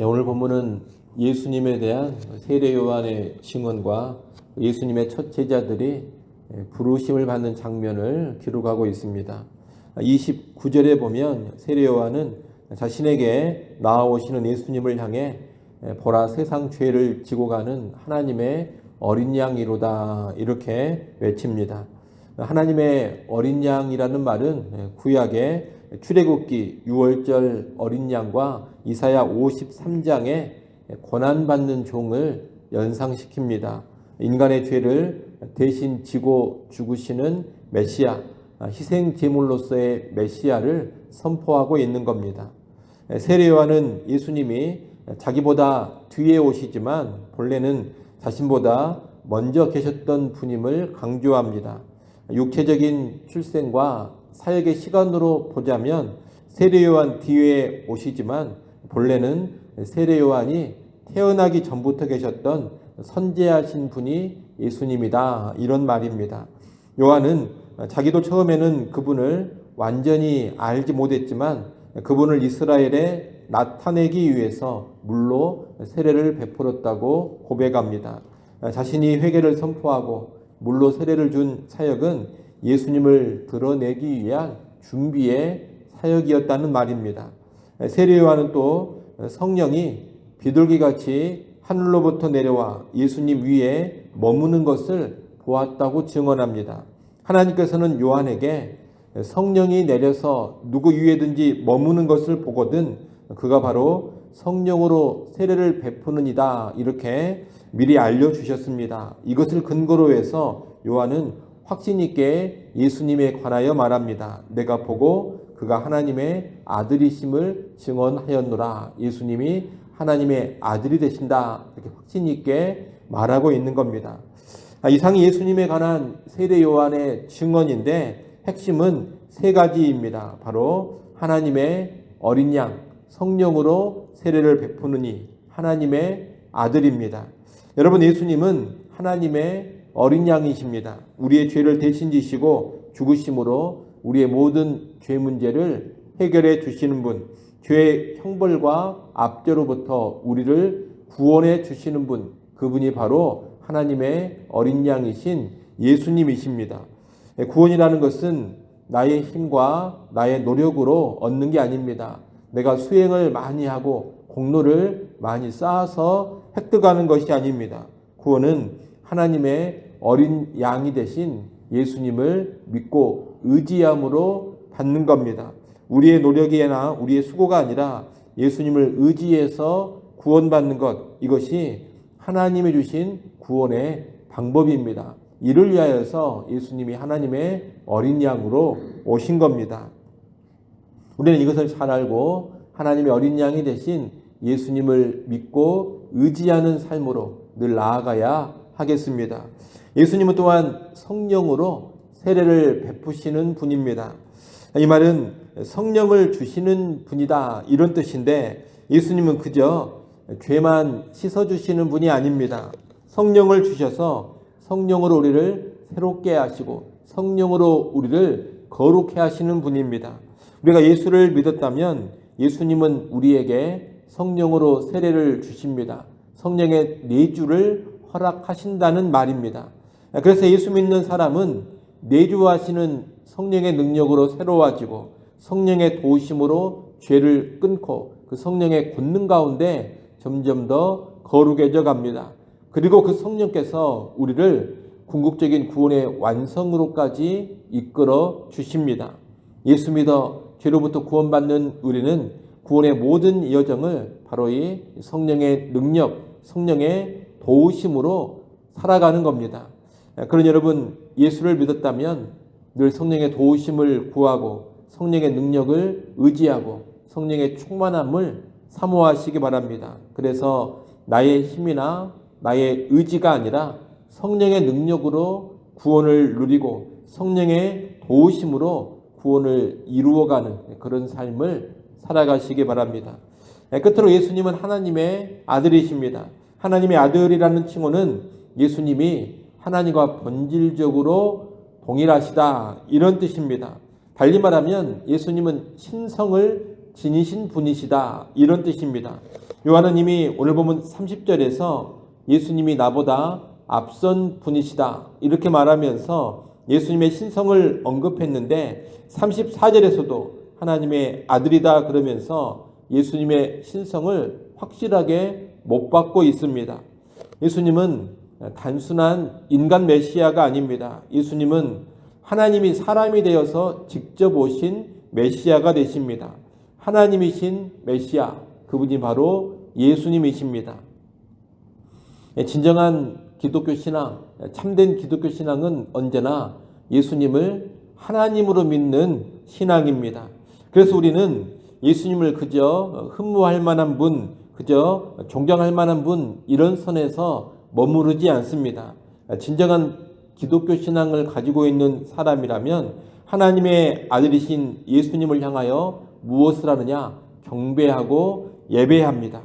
오늘 본문은 예수님에 대한 세례 요한의 증언과 예수님의 첫 제자들이 부르심을 받는 장면을 기록하고 있습니다. 29절에 보면 세례 요한은 자신에게 나아오시는 예수님을 향해 보라, 세상 죄를 지고 가는 하나님의 어린 양이로다, 이렇게 외칩니다. 하나님의 어린 양이라는 말은 구약의 출애굽기 6월절 어린 양과 이사야 53장의 고난받는 종을 연상시킵니다. 인간의 죄를 대신 지고 죽으시는 메시아, 희생 제물로서의 메시아를 선포하고 있는 겁니다. 세례 요한은 예수님이 자기보다 뒤에 오시지만 본래는 자신보다 먼저 계셨던 분임을 강조합니다. 육체적인 출생과 사역의 시간으로 보자면 세례 요한 뒤에 오시지만 본래는 세례 요한이 태어나기 전부터 계셨던 선지하신 분이 예수님이다, 이런 말입니다. 요한은 자기도 처음에는 그분을 완전히 알지 못했지만 그분을 이스라엘에 나타내기 위해서 물로 세례를 베풀었다고 고백합니다. 자신이 회개를 선포하고 물로 세례를 준 사역은 예수님을 드러내기 위한 준비의 사역이었다는 말입니다. 세례 요한은 또 성령이 비둘기같이 하늘로부터 내려와 예수님 위에 머무는 것을 보았다고 증언합니다. 하나님께서는 요한에게 성령이 내려서 누구 위에든지 머무는 것을 보거든 그가 바로 성령으로 세례를 베푸는 이다, 이렇게 미리 알려주셨습니다. 이것을 근거로 해서 요한은 확신 있게 예수님에 관하여 말합니다. 내가 보고 그가 하나님의 아들이심을 증언하였노라. 예수님이 하나님의 아들이 되신다, 이렇게 확신 있게 말하고 있는 겁니다. 이상이 예수님에 관한 세례 요한의 증언인데 핵심은 세 가지입니다. 바로 하나님의 어린 양, 성령으로 세례를 베푸느니 하나님의 아들입니다. 여러분, 예수님은 하나님의 어린 양이십니다. 우리의 죄를 대신 지시고 죽으심으로 우리의 모든 죄 문제를 해결해 주시는 분, 죄의 형벌과 압제로부터 우리를 구원해 주시는 분, 그분이 바로 하나님의 어린 양이신 예수님이십니다. 구원이라는 것은 나의 힘과 나의 노력으로 얻는 게 아닙니다. 내가 수행을 많이 하고 공로를 많이 쌓아서 획득하는 것이 아닙니다. 구원은 하나님의 어린 양이 되신 예수님을 믿고 의지함으로 받는 겁니다. 우리의 노력이나 우리의 수고가 아니라 예수님을 의지해서 구원받는 것, 이것이 하나님이 주신 구원의 방법입니다. 이를 위하여서 예수님이 하나님의 어린 양으로 오신 겁니다. 우리는 이것을 잘 알고 하나님의 어린 양이 되신 예수님을 믿고 의지하는 삶으로 늘 나아가야 하겠습니다. 예수님은 또한 성령으로 세례를 베푸시는 분입니다. 이 말은 성령을 주시는 분이다, 이런 뜻인데 예수님은 그저 죄만 씻어주시는 분이 아닙니다. 성령을 주셔서 성령으로 우리를 새롭게 하시고 성령으로 우리를 거룩해 하시는 분입니다. 우리가 예수를 믿었다면 예수님은 우리에게 성령으로 세례를 주십니다. 성령의 내주를 허락하신다는 말입니다. 그래서 예수 믿는 사람은 내주하시는 성령의 능력으로 새로워지고 성령의 도우심으로 죄를 끊고 그 성령의 권능 가운데 점점 더 거룩해져 갑니다. 그리고 그 성령께서 우리를 궁극적인 구원의 완성으로까지 이끌어 주십니다. 예수 믿어 죄로부터 구원받는 우리는 구원의 모든 여정을 바로 이 성령의 능력, 성령의 도우심으로 살아가는 겁니다. 그런 여러분, 예수를 믿었다면 늘 성령의 도우심을 구하고 성령의 능력을 의지하고 성령의 충만함을 사모하시기 바랍니다. 그래서 나의 힘이나 나의 의지가 아니라 성령의 능력으로 구원을 누리고 성령의 도우심으로 구원을 이루어가는 그런 삶을 살아가시기 바랍니다. 끝으로 예수님은 하나님의 아들이십니다. 하나님의 아들이라는 칭호는 예수님이 하나님과 본질적으로 동일하시다, 이런 뜻입니다. 달리 말하면 예수님은 신성을 지니신 분이시다, 이런 뜻입니다. 요한은 이미 오늘 보면 30절에서 예수님이 나보다 앞선 분이시다 이렇게 말하면서 예수님의 신성을 언급했는데 34절에서도 하나님의 아들이다 그러면서 예수님의 신성을 확실하게 못 받고 있습니다. 예수님은 단순한 인간 메시아가 아닙니다. 예수님은 하나님이 사람이 되어서 직접 오신 메시아가 되십니다. 하나님이신 메시아, 그분이 바로 예수님이십니다. 진정한 기독교 신앙, 참된 기독교 신앙은 언제나 예수님을 하나님으로 믿는 신앙입니다. 그래서 우리는 예수님을 그저 흠모할 만한 분, 그저 존경할 만한 분 이런 선에서 머무르지 않습니다. 진정한 기독교 신앙을 가지고 있는 사람이라면 하나님의 아들이신 예수님을 향하여 무엇을 하느냐? 경배하고 예배합니다.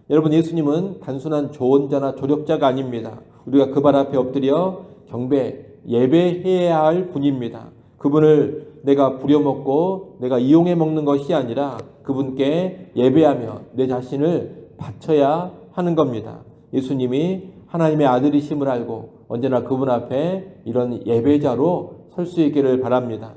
여러분, 예수님은 단순한 조언자나 조력자가 아닙니다. 우리가 그 발 앞에 엎드려 경배, 예배해야 할 분입니다. 그분을 내가 부려먹고 내가 이용해 먹는 것이 아니라 그분께 예배하며 내 자신을 바쳐야 하는 겁니다. 예수님이 하나님의 아들이심을 알고 언제나 그분 앞에 이런 예배자로 설 수 있기를 바랍니다.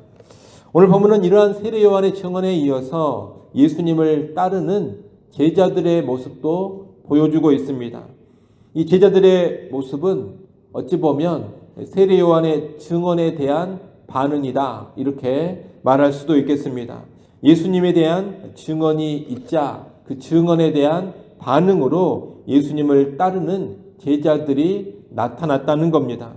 오늘 본문은 이러한 세례 요한의 증언에 이어서 예수님을 따르는 제자들의 모습도 보여주고 있습니다. 이 제자들의 모습은 어찌 보면 세례 요한의 증언에 대한 반응이다 이렇게 말할 수도 있겠습니다. 예수님에 대한 증언이 있자 그 증언에 대한 반응으로 예수님을 따르는 제자들이 나타났다는 겁니다.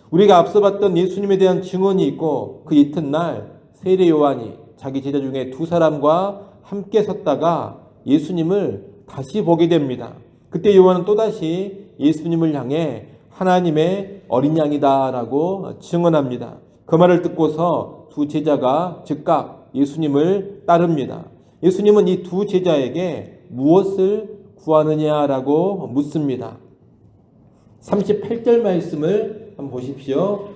우리가 앞서 봤던 예수님에 대한 증언이 있고 그 이튿날 세례 요한이 자기 제자 중에 두 사람과 함께 섰다가 예수님을 다시 보게 됩니다. 그때 요한은 또다시 예수님을 향해 하나님의 어린 양이다라고 증언합니다. 그 말을 듣고서 두 제자가 즉각 예수님을 따릅니다. 예수님은 이 두 제자에게 무엇을 구하느냐라고 묻습니다. 38절 말씀을 한번 보십시오.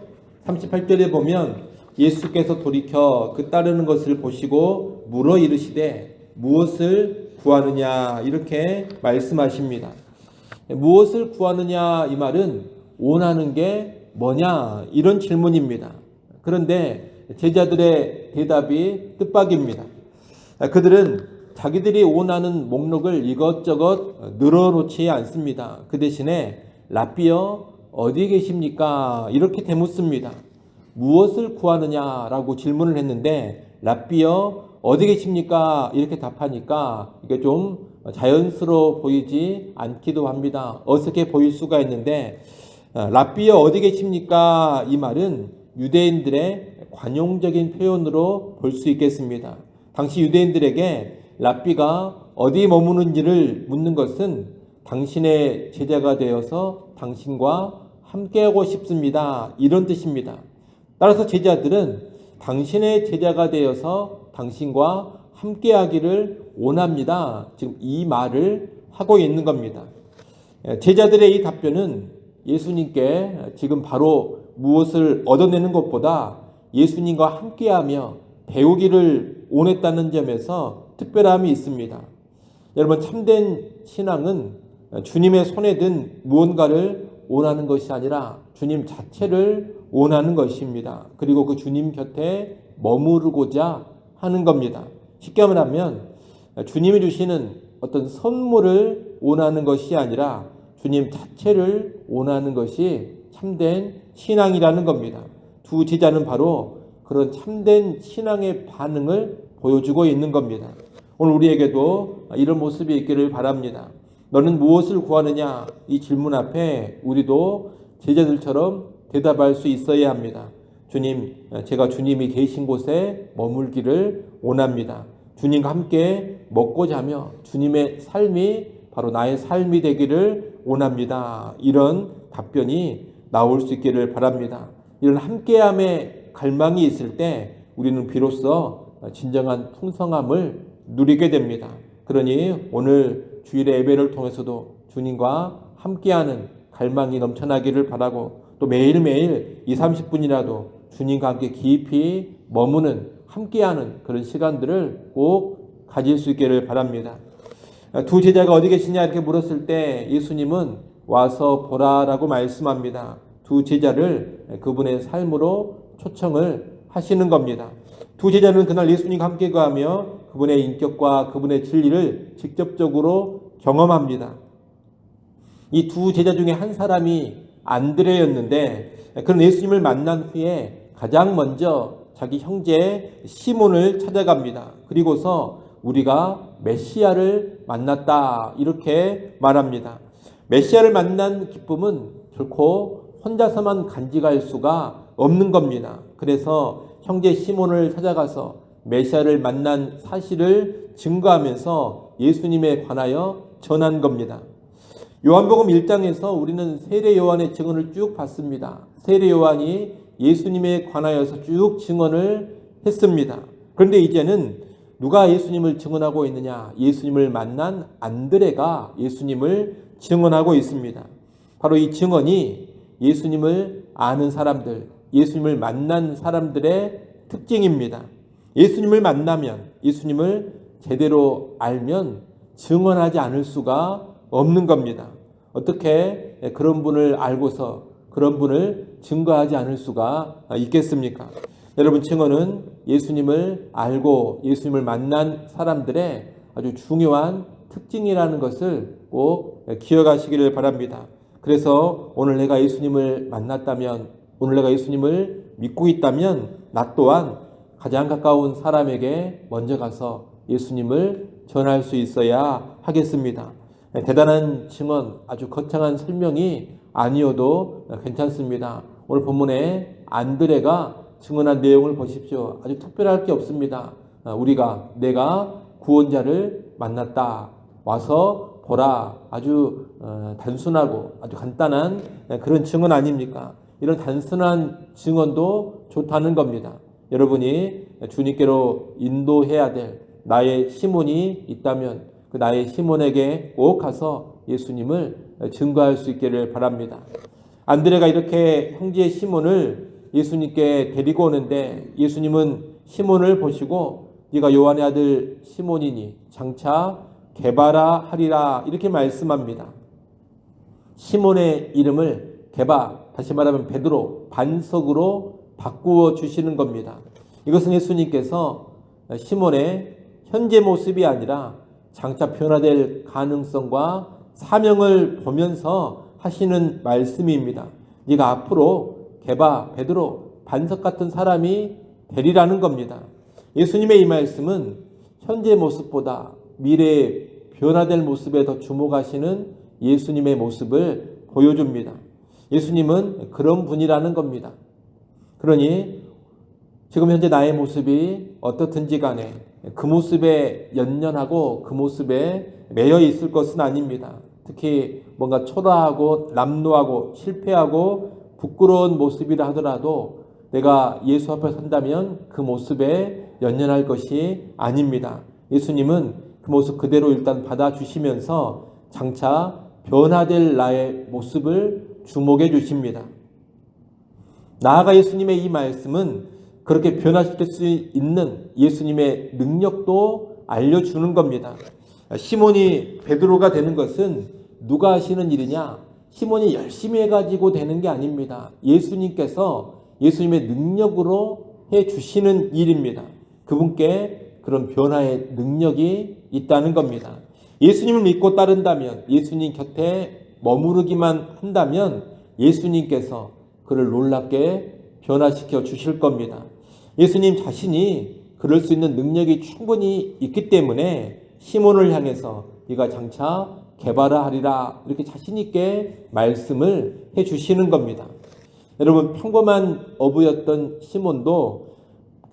38절에 보면 예수께서 돌이켜 그 따르는 것을 보시고 물어 이르시되 무엇을 구하느냐 이렇게 말씀하십니다. 무엇을 구하느냐 이 말은 원하는 게 뭐냐 이런 질문입니다. 그런데 제자들의 대답이 뜻밖입니다. 그들은 자기들이 원하는 목록을 이것저것 늘어놓지 않습니다. 그 대신에 랍비여 어디 계십니까? 이렇게 되묻습니다. 무엇을 구하느냐라고 질문을 했는데 랍비여 어디 계십니까? 이렇게 답하니까 이게 좀 자연스러워 보이지 않기도 합니다. 어색해 보일 수가 있는데 랍비여 어디 계십니까? 이 말은 유대인들의 관용적인 표현으로 볼 수 있겠습니다. 당시 유대인들에게 랍비가 어디 머무는지를 묻는 것은 당신의 제자가 되어서 당신과 함께하고 싶습니다. 이런 뜻입니다. 따라서 제자들은 당신의 제자가 되어서 당신과 함께하기를 원합니다. 지금 이 말을 하고 있는 겁니다. 제자들의 이 답변은 예수님께 지금 바로 무엇을 얻어내는 것보다 예수님과 함께하며 배우기를 원했다는 점에서 특별함이 있습니다. 여러분, 참된 신앙은 주님의 손에 든 무언가를 원하는 것이 아니라 주님 자체를 원하는 것입니다. 그리고 그 주님 곁에 머무르고자 하는 겁니다. 쉽게 말하면 주님이 주시는 어떤 선물을 원하는 것이 아니라 주님 자체를 원하는 것이 참된 신앙이라는 겁니다. 두 제자는 바로 그런 참된 신앙의 반응을 보여주고 있는 겁니다. 오늘 우리에게도 이런 모습이 있기를 바랍니다. 너는 무엇을 구하느냐? 이 질문 앞에 우리도 제자들처럼 대답할 수 있어야 합니다. 주님, 제가 주님이 계신 곳에 머물기를 원합니다. 주님과 함께 먹고 자며 주님의 삶이 바로 나의 삶이 되기를 원합니다. 이런 답변이 나올 수 있기를 바랍니다. 이런 함께함의 갈망이 있을 때 우리는 비로소 진정한 풍성함을 누리게 됩니다. 그러니 오늘 주일의 예배를 통해서도 주님과 함께하는 갈망이 넘쳐나기를 바라고 또 매일매일 20-30분이라도 주님과 함께 깊이 머무는 함께하는 그런 시간들을 꼭 가질 수 있기를 바랍니다. 두 제자가 어디 계시냐 이렇게 물었을 때 예수님은 와서 보라라고 말씀합니다. 두 제자를 그분의 삶으로 초청을 하시는 겁니다. 두 제자는 그날 예수님과 함께 가며 그분의 인격과 그분의 진리를 직접적으로 경험합니다. 이 두 제자 중에 한 사람이 안드레였는데 그런 예수님을 만난 후에 가장 먼저 자기 형제 시몬을 찾아갑니다. 그리고서 우리가 메시아를 만났다 이렇게 말합니다. 메시아를 만난 기쁨은 결코 혼자서만 간직할 수가 없는 겁니다. 그래서 형제 시몬을 찾아가서 메시아를 만난 사실을 증거하면서 예수님에 관하여 전한 겁니다. 요한복음 1장에서 우리는 세례 요한의 증언을 쭉 봤습니다. 세례 요한이 예수님에 관하여서 쭉 증언을 했습니다. 그런데 이제는 누가 예수님을 증언하고 있느냐? 예수님을 만난 안드레가 예수님을 증언하고 있습니다. 바로 이 증언이 예수님을 아는 사람들, 예수님을 만난 사람들의 특징입니다. 예수님을 만나면, 예수님을 제대로 알면 증언하지 않을 수가 없는 겁니다. 어떻게 그런 분을 알고서 그런 분을 증거하지 않을 수가 있겠습니까? 여러분, 증언은 예수님을 알고 예수님을 만난 사람들의 아주 중요한 특징이라는 것을 꼭 기억하시기를 바랍니다. 그래서 오늘 내가 예수님을 만났다면, 오늘 내가 예수님을 믿고 있다면 나 또한 가장 가까운 사람에게 먼저 가서 예수님을 전할 수 있어야 하겠습니다. 대단한 증언, 아주 거창한 설명이 아니어도 괜찮습니다. 오늘 본문에 안드레가 증언한 내용을 보십시오. 아주 특별할 게 없습니다. 내가 구원자를 만났다. 와서 보라. 아주 단순하고 아주 간단한 그런 증언 아닙니까? 이런 단순한 증언도 좋다는 겁니다. 여러분이 주님께로 인도해야 될 나의 시몬이 있다면 그 나의 시몬에게 꼭 가서 예수님을 증거할 수 있기를 바랍니다. 안드레가 이렇게 형제 시몬을 예수님께 데리고 오는데 예수님은 시몬을 보시고 네가 요한의 아들 시몬이니 장차 게바라 하리라 이렇게 말씀합니다. 시몬의 이름을 게바, 다시 말하면 베드로, 반석으로 바꾸어 주시는 겁니다. 이것은 예수님께서 시몬의 현재 모습이 아니라 장차 변화될 가능성과 사명을 보면서 하시는 말씀입니다. 네가 앞으로 게바, 베드로, 반석 같은 사람이 되리라는 겁니다. 예수님의 이 말씀은 현재 모습보다 미래에 변화될 모습에 더 주목하시는 예수님의 모습을 보여줍니다. 예수님은 그런 분이라는 겁니다. 그러니 지금 현재 나의 모습이 어떻든지 간에 그 모습에 연연하고 그 모습에 매여 있을 것은 아닙니다. 특히 뭔가 초라하고 남루하고 실패하고 부끄러운 모습이라 하더라도 내가 예수 앞에 선다면 그 모습에 연연할 것이 아닙니다. 예수님은 그 모습 그대로 일단 받아주시면서 장차 변화될 나의 모습을 주목해 주십니다. 나아가 예수님의 이 말씀은 그렇게 변화시킬 수 있는 예수님의 능력도 알려주는 겁니다. 시몬이 베드로가 되는 것은 누가 하시는 일이냐? 시몬이 열심히 해가지고 되는 게 아닙니다. 예수님께서 예수님의 능력으로 해주시는 일입니다. 그분께 그런 변화의 능력이 있다는 겁니다. 예수님을 믿고 따른다면, 예수님 곁에 머무르기만 한다면 예수님께서 그를 놀랍게 변화시켜 주실 겁니다. 예수님 자신이 그럴 수 있는 능력이 충분히 있기 때문에 시몬을 향해서 네가 장차 게바라 하리라 이렇게 자신 있게 말씀을 해 주시는 겁니다. 여러분, 평범한 어부였던 시몬도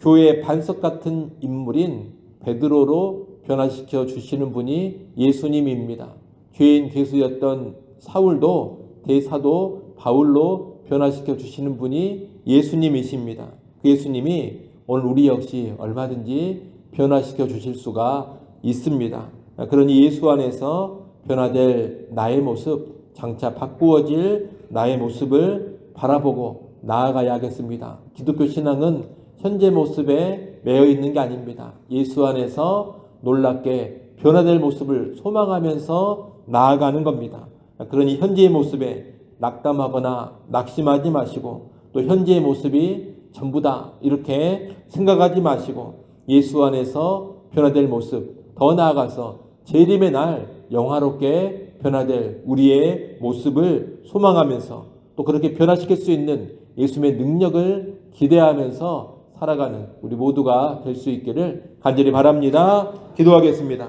교회의 반석 같은 인물인 베드로로 변화시켜 주시는 분이 예수님입니다. 죄인 괴수였던 사울도 대사도 바울로 변화시켜 주시는 분이 예수님이십니다. 그 예수님이 오늘 우리 역시 얼마든지 변화시켜 주실 수가 있습니다. 그러니 예수 안에서 변화될 나의 모습, 장차 바꾸어질 나의 모습을 바라보고 나아가야 하겠습니다. 기독교 신앙은 현재 모습에 매여 있는 게 아닙니다. 예수 안에서 놀랍게 변화될 모습을 소망하면서 나아가는 겁니다. 그러니 현재의 모습에 낙담하거나 낙심하지 마시고 또 현재의 모습이 전부다 이렇게 생각하지 마시고 예수 안에서 변화될 모습, 더 나아가서 재림의 날 영화롭게 변화될 우리의 모습을 소망하면서 또 그렇게 변화시킬 수 있는 예수님의 능력을 기대하면서 살아가는 우리 모두가 될 수 있기를 간절히 바랍니다. 기도하겠습니다.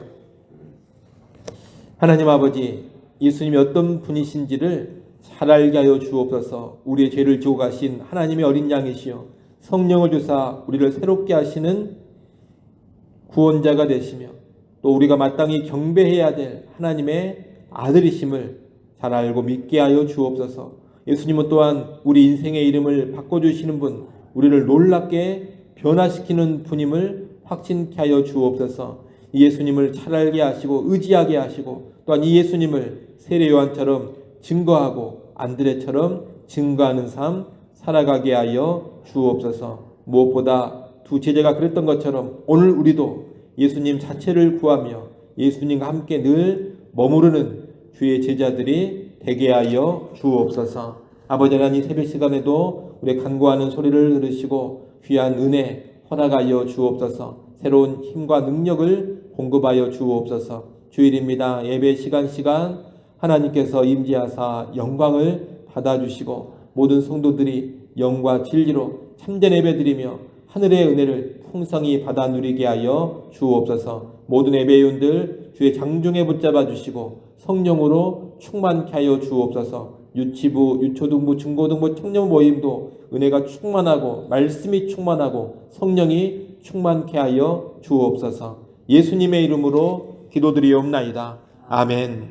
하나님 아버지, 예수님이 어떤 분이신지를 잘 알게 하여 주옵소서. 우리의 죄를 지고 가신 하나님의 어린 양이시여 성령을 주사 우리를 새롭게 하시는 구원자가 되시며 또 우리가 마땅히 경배해야 될 하나님의 아들이심을 잘 알고 믿게 하여 주옵소서. 예수님은 또한 우리 인생의 이름을 바꿔주시는 분, 우리를 놀랍게 변화시키는 분임을 확신케 하여 주옵소서. 이 예수님을 잘 알게 하시고 의지하게 하시고 또한 이 예수님을 세례 요한처럼 증거하고 안드레처럼 증거하는 삶 살아가게 하여 주옵소서. 무엇보다 두 제자가 그랬던 것처럼 오늘 우리도 예수님 자체를 구하며 예수님과 함께 늘 머무르는 주의 제자들이 되게 하여 주옵소서. 아버지 하나님, 새벽 시간에도 우리 간구하는 소리를 들으시고 귀한 은혜 허락하여 주옵소서. 새로운 힘과 능력을 공급하여 주옵소서. 주일입니다. 예배 시간 하나님께서 임재하사 영광을 받아주시고 모든 성도들이 영과 진리로 참된 예배드리며 하늘의 은혜를 풍성히 받아 누리게 하여 주옵소서. 모든 예배위원들 주의 장중에 붙잡아 주시고 성령으로 충만케 하여 주옵소서. 유치부, 유초등부, 중고등부, 청년 모임도 은혜가 충만하고 말씀이 충만하고 성령이 충만케 하여 주옵소서. 예수님의 이름으로 기도드리옵나이다. 아멘.